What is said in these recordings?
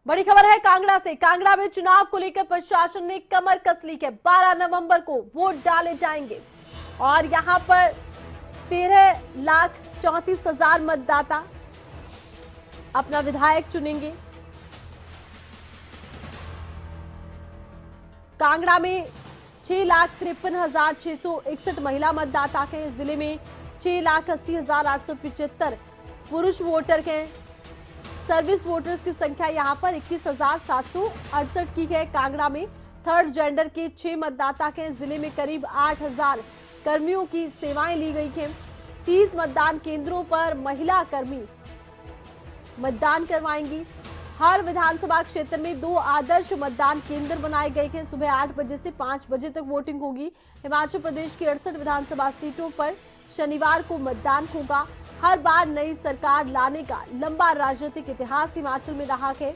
बड़ी खबर है कांगड़ा से। कांगड़ा में चुनाव को लेकर प्रशासन ने कमर कस ली है। 12 नवंबर को वोट डाले जाएंगे और यहां पर 13,34,000 मतदाता अपना विधायक चुनेंगे। कांगड़ा में 6,53,661 महिला मतदाता हैं। जिले में 6,80,875 पुरुष वोटर हैं। सर्विस वोटर्स की संख्या यहां पर 21,768 की है। कांगड़ा में थर्ड जेंडर के 6 मतदाता हैं। जिले में करीब 8,000 कर्मियों की सेवाएं ली गई हैं। 30 मतदान केंद्रों पर महिला कर्मी मतदान करवाएंगी। हर विधानसभा क्षेत्र में 2 आदर्श मतदान केंद्र बनाए गए हैं। सुबह 8 बजे से 5 बजे तक वोटिंग होगी। हिमाचल प्रदेश की 68 विधानसभा सीटों पर शनिवार को मतदान होगा। हर बार नई सरकार लाने का लंबा राजनीतिक इतिहास हिमाचल में रहा है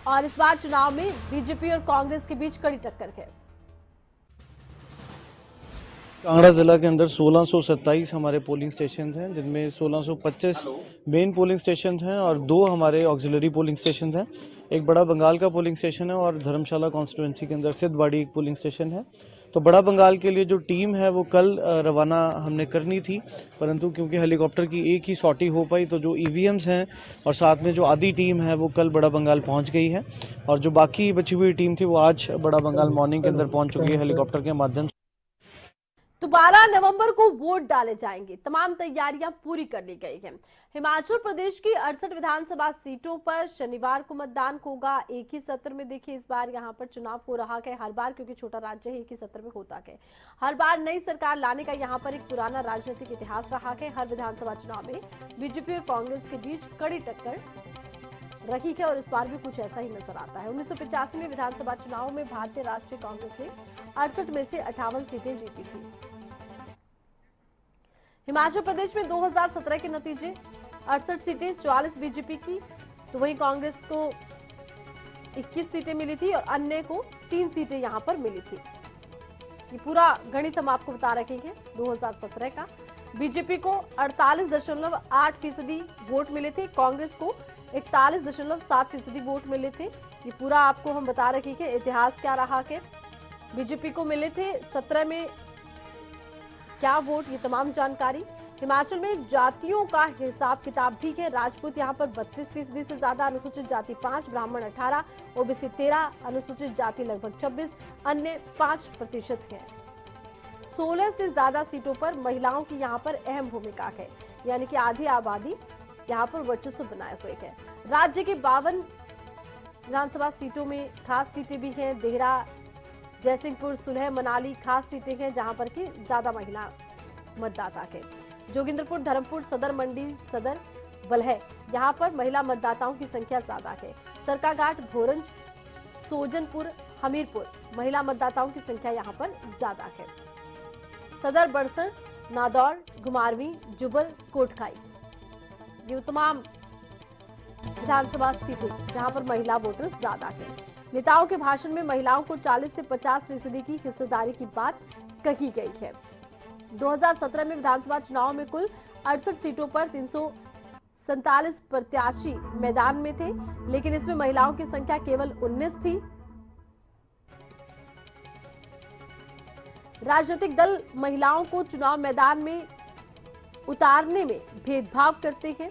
और इस बार चुनाव में बीजेपी और कांग्रेस के बीच कड़ी टक्कर है। कांगड़ा जिला के अंदर 1627 हमारे पोलिंग स्टेशन हैं, जिनमें 1625 मेन पोलिंग स्टेशन हैं और 2 हमारे ऑक्सिलरी पोलिंग स्टेशन हैं। एक बड़ा बंगाल का पोलिंग स्टेशन है और धर्मशाला कॉन्स्टिट्यूंसी के अंदर सिद्धबाड़ी एक पोलिंग स्टेशन है। तो बड़ा बंगाल के लिए जो टीम है वो कल रवाना हमने करनी थी, परंतु क्योंकि हेलीकॉप्टर की एक ही सॉटी हो पाई तो जो ईवीएम्स हैं और साथ में जो आधी टीम है वो कल बड़ा बंगाल पहुंच गई है और जो बाकी बची हुई टीम थी वो आज बड़ा बंगाल मॉर्निंग के अंदर पहुंच चुकी है हेलीकॉप्टर के माध्यम से। तो 12 नवंबर को वोट डाले जाएंगे। तमाम तैयारियां पूरी कर ली गई हैं। हिमाचल प्रदेश की 68 विधानसभा सीटों पर शनिवार को मतदान होगा। एक ही सत्र में देखिए इस बार यहां पर चुनाव हो रहा है। हर बार क्योंकि छोटा राज्य है एक ही सत्र में होता है। हर बार नई सरकार लाने का यहां पर एक पुराना राजनीतिक इतिहास रहा है। हर विधानसभा चुनाव में बीजेपी और कांग्रेस के बीच कड़ी टक्कर रही है और इस बार भी कुछ ऐसा ही नजर आता है। 1985 में विधानसभा चुनाव में भारतीय राष्ट्रीय कांग्रेस ने 68 में से 58 सीटें जीती थी। हिमाचल प्रदेश में 2017 के नतीजे 68 सीटें 44 बीजेपी की, तो वहीं कांग्रेस को 21 सीटें मिली थी और अन्य को 3 सीटें यहां पर मिली थी। ये पूरा गणित हम आपको बता रहे हैं 2017 का। बीजेपी को 48.8% वोट मिले थे, कांग्रेस को 41.7% वोट मिले थे। ये पूरा आपको हम बता रहे हैं इतिहास क्या रहा है। बीजेपी को मिले थे 17 में क्या वोट, ये तमाम जानकारी। हिमाचल में जातियों का हिसाब किताब भी है। राजपूत यहाँ पर 32% से ज्यादा, अनुसूचित जाति 5, ब्राह्मण 18, ओबीसी 13, अनुसूचित जाति लगभग 26, अन्य 5% है। 16 से ज्यादा सीटों पर महिलाओं की यहाँ पर अहम भूमिका है, यानी कि आधी आबादी यहाँ पर वर्चस्व बनाए हुए है। राज्य के 52 विधानसभा सीटों में खास सीटें भी हैं। देहरा, जयसिंहपुर, सुलह, मनाली खास सीटें हैं जहां पर की ज्यादा महिला मतदाता है। जोगिंद्रपुर, धर्मपुर, सदर, मंडी, सदर, बलह यहां पर महिला मतदाताओं की संख्या ज्यादा है। सरकाघाट, भोरंज, सोजनपुर, हमीरपुर महिला मतदाताओं की संख्या यहां पर ज्यादा है। सदर, बड़सर, नादौर, घुमारवीं, जुब्बल, कोटखाई ये तमाम विधानसभा सीटें जहां पर महिला वोटर्स ज्यादा है। नेताओं के भाषण में महिलाओं को 40 से 50% की हिस्सेदारी की बात कही गई है। 2017 में विधानसभा चुनाव में कुल 68 सीटों पर 347 प्रत्याशी मैदान में थे, लेकिन इसमें महिलाओं की संख्या केवल 19 थी। राजनीतिक दल महिलाओं को चुनाव मैदान में उतारने में भेदभाव करते हैं।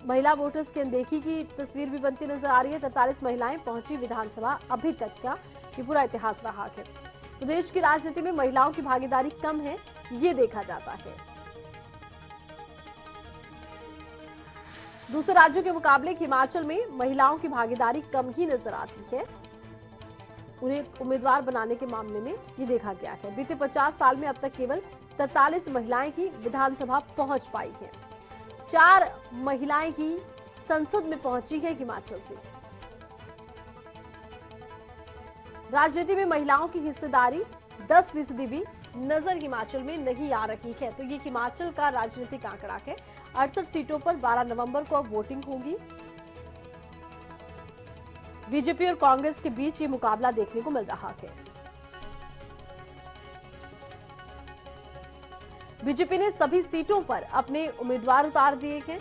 महिला वोटर्स की अनदेखी की तस्वीर भी बनती नजर आ रही है। 43 महिलाएं पहुंची विधानसभा, अभी तक का ये पूरा इतिहास रहा है। प्रदेश की राजनीति में महिलाओं की भागीदारी कम है, ये देखा जाता है। दूसरे राज्यों के मुकाबले हिमाचल में महिलाओं की भागीदारी कम ही नजर आती है। उन्हें उम्मीदवार बनाने के मामले में ये देखा गया है। बीते 50 साल में अब तक केवल 43 महिलाएं ही विधानसभा पहुंच पाई है। 4 महिलाएं ही संसद में पहुंची है हिमाचल से। राजनीति में महिलाओं की हिस्सेदारी 10% भी नजर हिमाचल में नहीं आ रही है। तो ये हिमाचल का राजनीतिक आंकड़ा है। 68 सीटों पर 12 नवंबर को अब वोटिंग होगी। बीजेपी और कांग्रेस के बीच ये मुकाबला देखने को मिल रहा है। बीजेपी ने सभी सीटों पर अपने उम्मीदवार उतार दिए हैं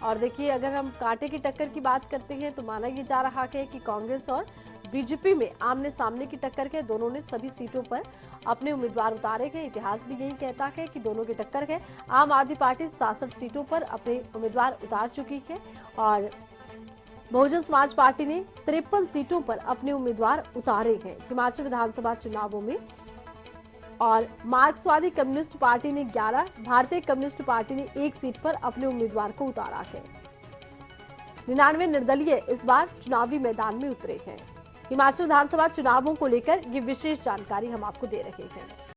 और देखिए, अगर हम कांटे की टक्कर की बात करते हैं तो माना ये जा रहा है कि कांग्रेस और बीजेपी में आमने सामने की टक्कर है। दोनों ने सभी सीटों पर अपने उम्मीदवार उतारे हैं। इतिहास भी यही कहता है कि दोनों की टक्कर है। आम आदमी पार्टी 67 सीटों पर अपने उम्मीदवार उतार चुकी है और बहुजन समाज पार्टी ने 53 सीटों पर अपने उम्मीदवार उतारे हैं हिमाचल विधानसभा चुनावों में। और मार्क्सवादी कम्युनिस्ट पार्टी ने 11, भारतीय कम्युनिस्ट पार्टी ने 1 सीट पर अपने उम्मीदवार को उतारा है। 99 निर्दलीय इस बार चुनावी मैदान में उतरे हैं। हिमाचल विधानसभा चुनावों को लेकर ये विशेष जानकारी हम आपको दे रहे हैं।